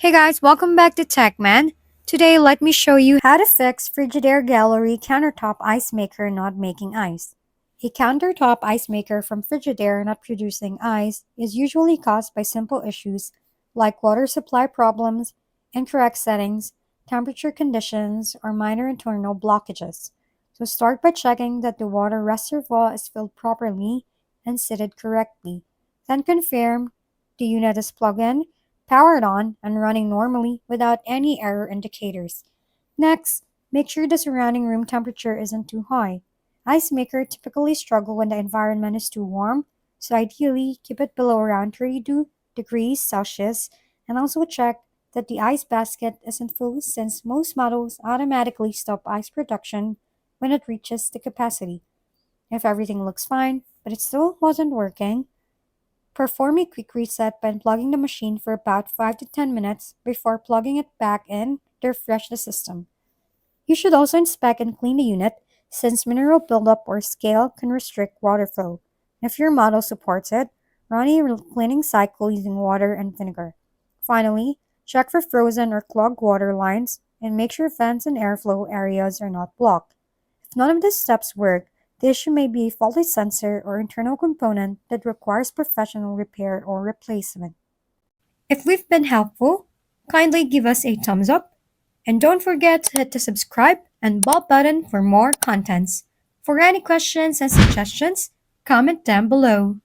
Hey guys, welcome back to TechMan. Today, let me show you how to fix Frigidaire Gallery countertop ice maker not making ice. A countertop ice maker from Frigidaire not producing ice is usually caused by simple issues like water supply problems, incorrect settings, temperature conditions, or minor internal blockages. So start by checking that the water reservoir is filled properly and seated correctly. Then confirm the unit is plugged in, powered on, and running normally without any error indicators. Next, make sure the surrounding room temperature isn't too high. Ice makers typically struggle when the environment is too warm, so ideally keep it below around 32 degrees Celsius, and also check that the ice basket isn't full since most models automatically stop ice production when it reaches the capacity. If everything looks fine, but it still wasn't working, perform a quick reset by unplugging the machine for about 5 to 10 minutes before plugging it back in to refresh the system. You should also inspect and clean the unit since mineral buildup or scale can restrict water flow. If your model supports it, run a cleaning cycle using water and vinegar. Finally, check for frozen or clogged water lines and make sure vents and airflow areas are not blocked. If none of these steps work, the issue may be a faulty sensor or internal component that requires professional repair or replacement. If we've been helpful, kindly give us a thumbs up and don't forget to hit the subscribe and bell button for more contents. For any questions and suggestions, comment down below.